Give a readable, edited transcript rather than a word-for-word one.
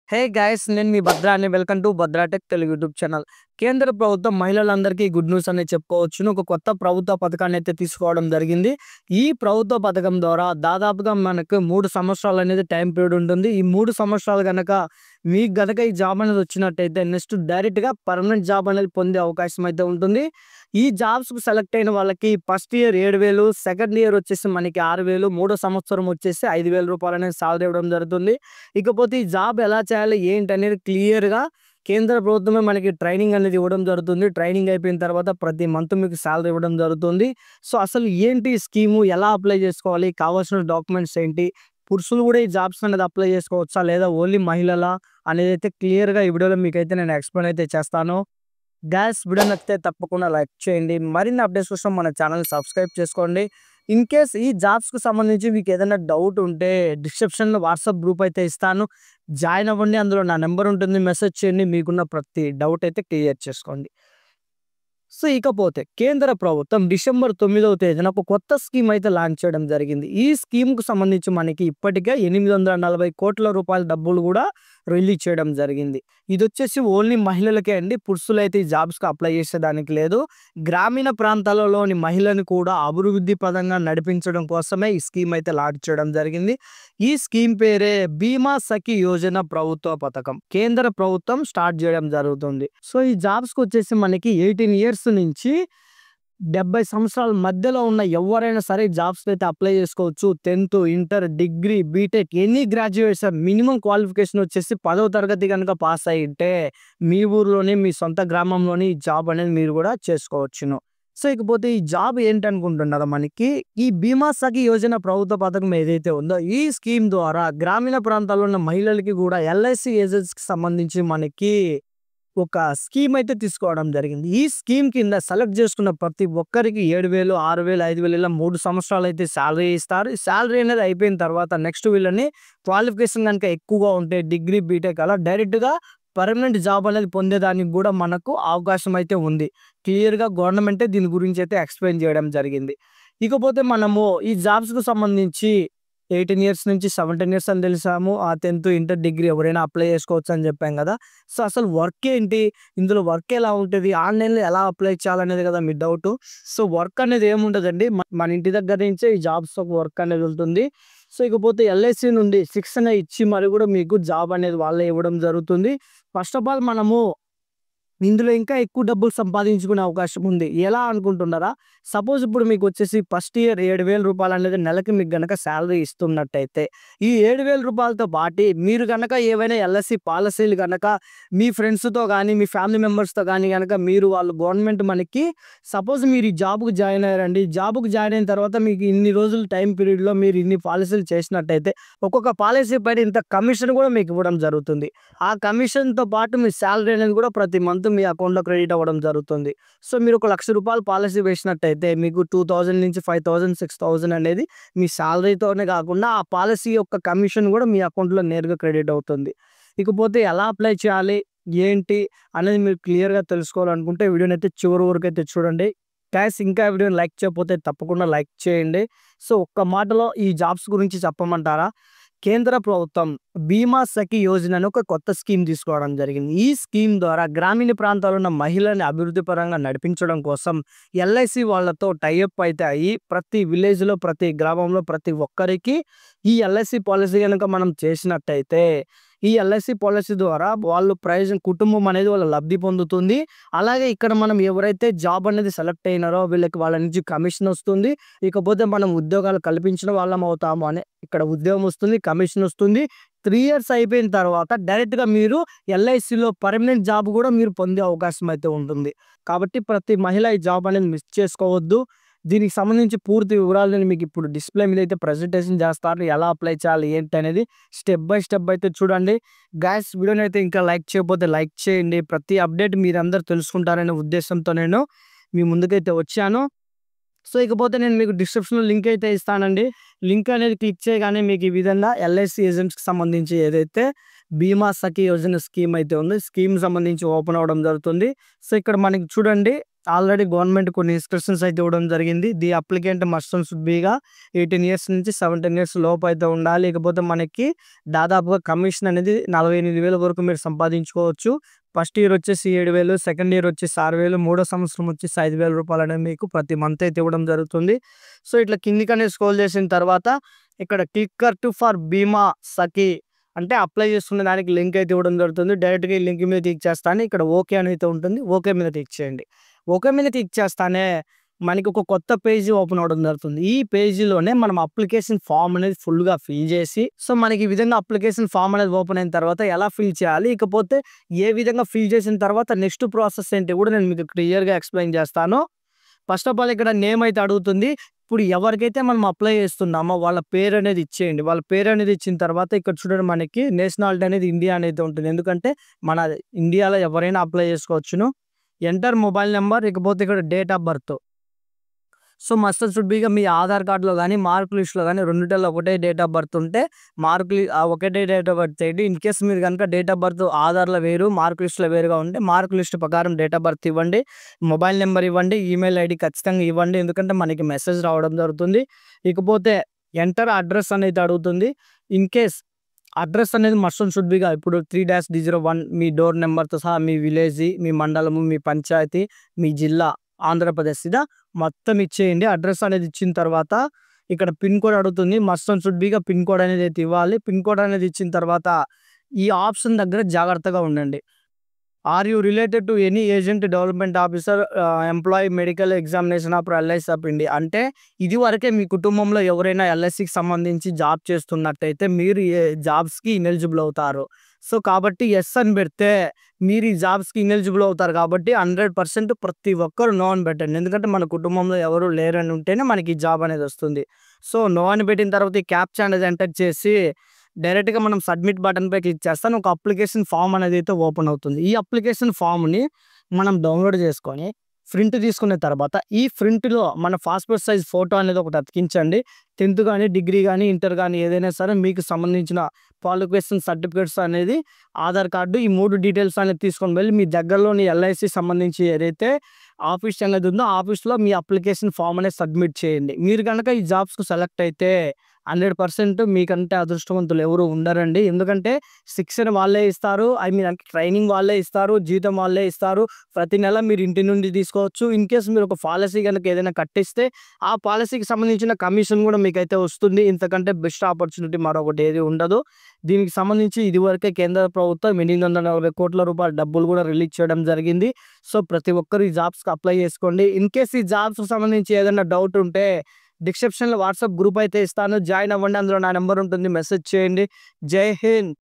Hey guys, నేను మీ భద్ర అని welcome to Bhadra tech Telugu YouTube channel. కేంద్ర ప్రభుత్వం మహిళలందరికీ గుడ్ న్యూస్ అనేది చెప్పుకోవచ్చును. ఒక కొత్త ప్రభుత్వ పథకాన్ని అయితే తీసుకోవడం జరిగింది. ఈ ప్రభుత్వ పథకం ద్వారా దాదాపుగా మనకు 3 సంవత్సరాలు అనేది టైం పీరియడ్ ఉంటుంది. ఈ 3 సంవత్సరాలు గనక మీకు గనక ఈ జాబ్ అనేది వచ్చినట్టయితే నెక్స్ట్ డైరెక్ట్‌గా పర్మనెంట్ జాబ్ అనేది పొందే అవకాశం అయితే ఉంటుంది. ఈ జాబ్స్‌కు సెలెక్ట్ అయిన వాళ్ళకి ఫస్ట్ ఇయర్ 7,000, సెకండ్ ఇయర్ వచ్చేసి మనకి 6,000, మూడో సంవత్సరం వచ్చేసి రూ. 5,000 అనేది సాలరీ ఇవ్వడం జరుగుతుంది. ఇకపోతే ఈ జాబ్ ఎలా చేయాలి ఏంటనేది క్లియర్‌గా కేంద్ర ప్రభుత్వమే మనకి ట్రైనింగ్ అనేది ఇవ్వడం జరుగుతుంది. ట్రైనింగ్ అయిపోయిన తర్వాత ప్రతి మంత్ మీకు సాలరీ ఇవ్వడం జరుగుతుంది. సో, అసలు ఏంటి ఈ స్కీము? ఎలా అప్లై చేసుకోవాలి? కావాల్సిన డాక్యుమెంట్స్ ఏంటి? పురుషులు కూడా ఈ జాబ్స్ అనేది అప్లై చేసుకోవచ్చా? లేదా ఓన్లీ మహిళలా? అనేదైతే క్లియర్‌గా ఈ వీడియోలో మీకైతే నేను ఎక్స్‌ప్లెయిన్ అయితే చేస్తాను. గైస్, వీడియో నచ్చితే తప్పకుండా లైక్ చేయండి. మరిన్ని అప్డేట్స్ కోసం మన ఛానల్‌ని సబ్స్క్రైబ్ చేసుకోండి. ఇన్ కేస్ ఈ జాబ్స్‌కి సంబంధించి మీకు ఏదైనా డౌట్ ఉంటే డిస్క్రిప్షన్‌లో వాట్సాప్ గ్రూప్ అయితే ఇస్తాను. జాయిన్ అవ్వండి. అందులో నా నెంబర్ ఉంటుంది. మెసేజ్ చేయండి. మీకున్న ప్రతి డౌట్ అయితే క్లియర్ చేసుకోండి. సో, ఇకపోతే కేంద్ర ప్రభుత్వం డిసెంబర్ 9వ తేదీన ఒక కొత్త స్కీమ్ అయితే లాంచ్ చేయడం జరిగింది. ఈ స్కీమ్‌కు సంబంధించి మనకి ఇప్పటికే 840 కోట్ల రూపాయల డబ్బులు కూడా రిలీజ్ చేయడం జరిగింది. ఇదొచ్చేసి ఓన్లీ మహిళలకే అండి. పురుషులైతే ఈ జాబ్స్‌కి అప్లై చేసేదానికి లేదు. గ్రామీణ ప్రాంతాలలోని మహిళలను కూడా అభివృద్ధి పదంగా నడిపించడం కోసమే ఈ స్కీమ్ అయితే లాంచ్ చేయడం జరిగింది. ఈ స్కీమ్ పేరే బీమా సఖి యోజన ప్రభుత్వ పథకం. కేంద్ర ప్రభుత్వం స్టార్ట్ చేయడం జరుగుతుంది. సో, ఈ జాబ్స్‌కి వచ్చేసి మనకి 18 ఇయర్స్ నుంచి 70 సంవత్సరాల మధ్యలో ఉన్న ఎవరైనా సరే జాబ్స్‌కి అయితే అప్లై చేసుకోవచ్చు. 10థ్, inter, degree, BTech any graduation minimum qualification వచ్చేసి 10వ తరగతి గనుక పాస్ అయ్యుంటే మీ ఊర్లోనే మీ సొంత గ్రామంలోనే ఈ జాబ్ అనేది మీరు కూడా చేసుకోవచ్చును. సో, ఇకపోతే ఈ జాబ్ ఏంటనుకుంటున్నారా మనకి? ఈ బీమా సఖి యోజన ప్రభుత్వ పథకం ఏదైతే ఉందో ఈ స్కీమ్ ద్వారా గ్రామీణ ప్రాంతాల్లో ఉన్న మహిళలకి కూడా ఎల్ఐసి ఏజెంట్స్‌కి సంబంధించి మనకి ఒక స్కీమ్ అయితే తీసుకోవడం జరిగింది. ఈ స్కీమ్ కింద సెలెక్ట్ చేసుకున్న ప్రతి ఒక్కరికి 7,000, 6,000, 5,000 ఇలా 3 సంవత్సరాలు అయితే సాలరీ ఇస్తారు. ఈ సాలరీ అనేది అయిపోయిన తర్వాత నెక్స్ట్ వీళ్ళని క్వాలిఫికేషన్ గనుక ఎక్కువగా ఉంటే డిగ్రీ, బీటెక్ అలా డైరెక్ట్‌గా పర్మనెంట్ జాబ్ అనేది పొందేదానికి కూడా మనకు అవకాశం అయితే ఉంది. క్లియర్‌గా గవర్నమెంటే దీని గురించి అయితే ఎక్స్‌ప్లెయిన్ చేయడం జరిగింది. ఇకపోతే మనము ఈ జాబ్స్‌కు సంబంధించి 18 ఇయర్స్ నుంచి 17 ఇయర్స్ అని తెలిసాము. ఆ 10థ్, ఇంటర్, డిగ్రీ ఎవరైనా అప్లై చేసుకోవచ్చు అని చెప్పాం కదా! సో, అసలు వర్క్ ఏంటి? ఇందులో వర్క్ ఎలా ఉంటది? ఆన్‌లైన్‌లో ఎలా అప్లై చేయాలనేది కదా మీ డౌటు. సో, వర్క్ అనేది ఏముండదండి. మన ఇంటి దగ్గర నుంచే ఈ జాబ్స్ వర్క్ అనేది ఉంటుంది. సో, ఇకపోతే ఎల్ఐసి నుండి శిక్షణ ఇచ్చి మరి కూడా మీకు జాబ్ అనేది వాళ్ళే ఇవ్వడం జరుగుతుంది. ఫస్ట్ ఆఫ్ ఆల్ మనము ఇందులో ఇంకా ఎక్కువ డబ్బులు సంపాదించుకునే అవకాశం ఉంది. ఎలా అనుకుంటున్నారా? సపోజ్ ఇప్పుడు మీకొచ్చేసి ఫస్ట్ ఇయర్ రూ. 7,000 అనేది నెలకి మీకు గనక సాలరీ ఇస్తున్నట్టయితే, ఈ రూ. 7,000తో పాటి మీరు గనక ఏవైనా ఎల్ఐసి పాలిసీలు గనక మీ ఫ్రెండ్స్‌తో గానీ, మీ ఫ్యామిలీ మెంబర్స్‌తో గానీ గనక మీరు వాళ్ళు గవర్నమెంట్ మనకి సపోజ్ మీరు ఈ జాబ్‌కి జాయిన్ అయ్యారండి. జాబ్‌కి జాయిన్ అయిన తర్వాత మీకు ఇన్ని రోజులు టైమ్ పీరియడ్‌లో మీరు ఇన్ని పాలిసీలు చేసినట్టయితే ఒక్కొక్క పాలిసీ పైన ఇంత కమిషన్ కూడా మీకు ఇవ్వడం జరుగుతుంది. ఆ కమిషన్‌తో పాటు మీ సాలరీ అనేది కూడా ప్రతి మంత్ మీ అకౌంట్‌లో క్రెడిట్ అవ్వడం జరుగుతుంది. సో, మీరు ఒక రూ. 1,00,000 పాలిసీ వేసినట్టయితే మీకు 2,000 నుంచి 5,000, 6,000 అనేది మీ సాలరీతోనే కాకుండా ఆ పాలిసీ యొక్క కమిషన్ కూడా మీ అకౌంట్‌లో నేరుగా క్రెడిట్ అవుతుంది. ఇకపోతే ఎలా అప్లై చేయాలి? ఏంటి? అనేది మీరు క్లియర్‌గా తెలుసుకోవాలనుకుంటే వీడియోనైతే చివరి వరకు అయితే చూడండి. గైస్, ఇంకా వీడియోని లైక్ చేయకపోతే తప్పకుండా లైక్ చేయండి. సో, ఒక్క మాటలో ఈ జాబ్స్ గురించి చెప్పమంటారా? కేంద్ర ప్రభుత్వం బీమా సఖి యోజన అని ఒక కొత్త స్కీమ్ తీసుకోవడం జరిగింది. ఈ స్కీమ్ ద్వారా గ్రామీణ ప్రాంతాల్లో ఉన్న మహిళల్ని అభివృద్ధి పరంగా నడిపించడం కోసం ఎల్ఐసి వాళ్ళతో టైఅప్ అయితే అయ్యి ప్రతి విలేజ్‌లో, ప్రతి గ్రామంలో ప్రతి ఒక్కరికి ఈ ఎల్ఐసి పాలిసీ గనుక మనం చేసినట్టయితే ఈ ఎల్ఐసి పాలిసీ ద్వారా వాళ్ళు కుటుంబం అనేది వాళ్ళ లబ్ధి పొందుతుంది. అలాగే ఇక్కడ మనం ఎవరైతే జాబ్ అనేది సెలెక్ట్ అయినారో వీళ్ళకి వాళ్ళ నుంచి కమిషన్ వస్తుంది. ఇకపోతే మనం ఉద్యోగాలు కల్పించిన వాళ్ళం అవుతాము అని ఇక్కడ ఉద్యోగం వస్తుంది, కమిషన్ వస్తుంది. 3 ఇయర్స్ అయిపోయిన తర్వాత డైరెక్ట్‌గా మీరు ఎల్ఐసిలో పర్మనెంట్ జాబ్ కూడా మీరు పొందే అవకాశం అయితే ఉంటుంది. కాబట్టి ప్రతి మహిళ ఈ జాబ్ అనేది మిస్ చేసుకోవద్దు. దీనికి సంబంధించి పూర్తి వివరాలు నేను మీకు ఇప్పుడు డిస్‌ప్లే మీద అయితే ప్రెజెంటేషన్ చేస్తాను. ఎలా అప్లై చేయాలి ఏంటి అనేది స్టెప్ బై స్టెప్ అయితే చూడండి. గైస్, వీడియోని అయితే ఇంకా లైక్ చేయకపోతే లైక్ చేయండి. ప్రతి అప్డేట్ మీరందరూ తెలుసుకుంటారనే ఉద్దేశంతో నేను మీ ముందుకైతే వచ్చాను. సో, ఇకపోతే నేను మీకు డిస్క్రిప్షన్‌లో లింక్ అయితే ఇస్తానండి. లింక్ అనేది క్లిక్ చేయగానే మీకు ఈ విధంగా ఎల్ఐసి ఏజెంట్స్‌కి సంబంధించి ఏదైతే బీమా సఖి యోజన స్కీమ్ అయితే ఉందో స్కీమ్ సంబంధించి ఓపెన్ అవ్వడం జరుగుతుంది. సో, ఇక్కడ మనకి చూడండి ఆల్రెడీ గవర్నమెంట్ కొన్ని ఇన్‌స్ట్రక్షన్స్ అయితే ఇవ్వడం జరిగింది. The applicant must and should బీగా 18 ఇయర్స్ నుంచి 17 ఇయర్స్ లోపు అయితే ఉండాలి. లేకపోతే మనకి దాదాపుగా కమిషన్ అనేది 48,000 వరకు మీరు సంపాదించుకోవచ్చు. ఫస్ట్ ఇయర్ వచ్చేసి 7,000, సెకండ్ ఇయర్ వచ్చేసి 6,000, మూడో సంవత్సరం వచ్చేసి 5,000 రూపాయలు అనేది మీకు ప్రతి మంత్ అయితే ఇవ్వడం జరుగుతుంది. సో, ఇట్లా కిందికనే స్క్రోల్ చేసిన తర్వాత ఇక్కడ క్లిక్కర్ టు ఫర్ బీమా సఖీ అంటే అప్లై చేసుకునే దానికి లింక్ అయితే ఇవ్వడం జరుగుతుంది. డైరెక్ట్‌గా ఈ లింక్ మీద క్లిక్ చేస్తానే ఇక్కడ ఓకే అని అయితే ఉంటుంది. ఓకే మీద క్లిక్ చేయండి. ఓకే మీద క్లిక్ చేస్తానే మనకి ఒక కొత్త పేజీ ఓపెన్ అవ్వడం జరుగుతుంది. ఈ పేజీలోనే మనం అప్లికేషన్ ఫామ్ అనేది ఫుల్‌గా ఫిల్ చేసి, సో, మనకి ఈ విధంగా అప్లికేషన్ ఫామ్ అనేది ఓపెన్ అయిన తర్వాత ఎలా ఫిల్ చేయాలి, ఇకపోతే ఏ విధంగా ఫిల్ చేసిన తర్వాత నెక్స్ట్ ప్రాసెస్ ఏంటి కూడా నేను మీకు క్లియర్‌గా ఎక్స్‌ప్లెయిన్ చేస్తాను. ఫస్ట్ ఆఫ్ ఆల్ ఇక్కడ నేమ్ అయితే అడుగుతుంది. ఇప్పుడు ఎవరికైతే మనం అప్లై చేస్తున్నామో వాళ్ళ పేరు అనేది ఇచ్చేయండి. వాళ్ళ పేరు అనేది ఇచ్చిన తర్వాత ఇక్కడ చూడండి మనకి నేషనాలిటీ అనేది ఇండియా అనేది ఉంటుంది. ఎందుకంటే మన ఇండియాలో ఎవరైనా అప్లై చేసుకోవచ్చును. ఎంటర్ మొబైల్ నంబర్, ఇకపోతే ఇక్కడ date of birth. So, must and should బీగా మీ ఆధార్ కార్డ్‌లో గాని, మార్క్ లిస్ట్‌లో గాని రెండిటిల్లో ఒకటే డేట్ ఆఫ్ బర్త్ ఉంటే ఒకటే డేట్ ఆఫ్ బర్త్ చేయండి. ఇన్‌కేస్ మీరు గనుక డేట్ ఆఫ్ బర్త్ ఆధార్‌లో వేరు, మార్క్ లిస్ట్‌లో వేరుగా ఉంటే మార్క్ లిస్ట్ ప్రకారం డేట్ ఆఫ్ బర్త్ ఇవ్వండి. మొబైల్ నంబర్ ఇవ్వండి. ఈమెయిల్ ఐడీ ఖచ్చితంగా ఇవ్వండి. ఎందుకంటే మనకి మెసేజ్ రావడం జరుగుతుంది. ఇకపోతే ఎంటర్ అడ్రెస్ అనేది అడుగుతుంది. ఇన్‌కేస్ అడ్రెస్ అనేది మస్ట్ అండ్ షుడ్ బీగా ఇప్పుడు 3-01 మీ డోర్ నంబర్‌తో సహా మీ విలేజీ, మీ మండలము, మీ పంచాయతీ, మీ జిల్లా ఆంధ్రప్రదేశ్ ఇలా మొత్తం ఇచ్చేయండి. అడ్రెస్ అనేది ఇచ్చిన తర్వాత ఇక్కడ పిన్ కోడ్ అడుగుతుంది. మస్ట్ అండ్ షుడ్ బీగా పిన్ కోడ్ అనేది అయితే ఇవ్వాలి. పిన్ కోడ్ అనేది ఇచ్చిన తర్వాత ఈ ఆప్షన్ దగ్గర జాగ్రత్తగా ఉండండి. Are you related to any agent, development officer, employee, medical examination of LIC of India అంటే ఇది వరకే మీ కుటుంబంలో ఎవరైనా ఎల్ఐసికి సంబంధించి జాబ్ చేస్తున్నట్టయితే మీరు జాబ్స్‌కి ఇనెలిజిబుల్ అవుతారు. సో, కాబట్టి యెస్ అని పెడితే మీరు ఈ జాబ్స్‌కి ఇనెలిజిబుల్ అవుతారు కాబట్టి 100% ప్రతి ఒక్కరు నో అని పెట్టండి. ఎందుకంటే మన కుటుంబంలో ఎవరు లేరని ఉంటేనే మనకి ఈ జాబ్ అనేది వస్తుంది. సో, నో అని పెట్టిన తర్వాత ఈ క్యాప్చా అనేది ఎంటర్ చేసి డైరెక్ట్‌గా మనం సబ్మిట్ బటన్‌పై క్లిక్ చేస్తాను. ఒక అప్లికేషన్ ఫామ్ అనేది అయితే ఓపెన్ అవుతుంది. ఈ అప్లికేషన్ ఫామ్‌ని మనం డౌన్‌లోడ్ చేసుకొని ప్రింట్ తీసుకున్న తర్వాత ఈ ప్రింట్‌లో మన పాస్‌పోర్ట్ సైజ్ ఫోటో అనేది ఒకటి అతికించండి. 10థ్ గాని, డిగ్రీ గాని, ఇంటర్ గాని ఏదైనా సరే మీకు సంబంధించిన క్వాలిఫికేషన్ సర్టిఫికేట్స్ అనేది, ఆధార్ కార్డు ఈ 3 డీటెయిల్స్ అనేది తీసుకొని వెళ్ళి మీ దగ్గరలోని ఎల్ఐసి సంబంధించి ఏదైతే ఆఫీస్ అనేది ఉందో ఆఫీస్‌లో మీ అప్లికేషన్ ఫామ్ అనేది సబ్మిట్ చేయండి. మీరు గనక ఈ జాబ్స్‌కి సెలెక్ట్ అయితే 100% మీకంటే అదృష్టవంతులు ఎవరు ఉండరండి. ఎందుకంటే శిక్షణ వాళ్ళే ఇస్తారు. అంటే ట్రైనింగ్ వాళ్ళే ఇస్తారు. జీతం వాళ్ళే ఇస్తారు. ప్రతి నెల మీరు ఇంటి నుండి తీసుకోవచ్చు. ఇన్‌కేస్ మీరు ఒక పాలసీ గనక ఏదైనా కట్టిస్తే ఆ పాలసీకి సంబంధించిన కమిషన్ కూడా మీకైతే వస్తుంది. ఇంతకంటే బెస్ట్ ఆపర్చునిటీ మరొకటి ఏది ఉండదు. దీనికి సంబంధించి ఇదివరకే కేంద్ర ప్రభుత్వం 840 కోట్ల రూపాయల డబ్బులు కూడా రిలీజ్ చేయడం జరిగింది. సో, ప్రతి ఒక్కరు ఈ జాబ్స్‌కి అప్లై చేసుకోండి. ఇన్‌కేస్ ఈ జాబ్స్‌కి సంబంధించి ఏదైనా డౌట్ ఉంటే డిస్క్రిప్షన్‌లో వాట్సాప్ గ్రూప్ అయితే ఇస్తాను. జాయిన్ అవ్వండి. అందులో నా నంబర్ ఉంటుంది. మెసేజ్ చేయండి. జై హింద్.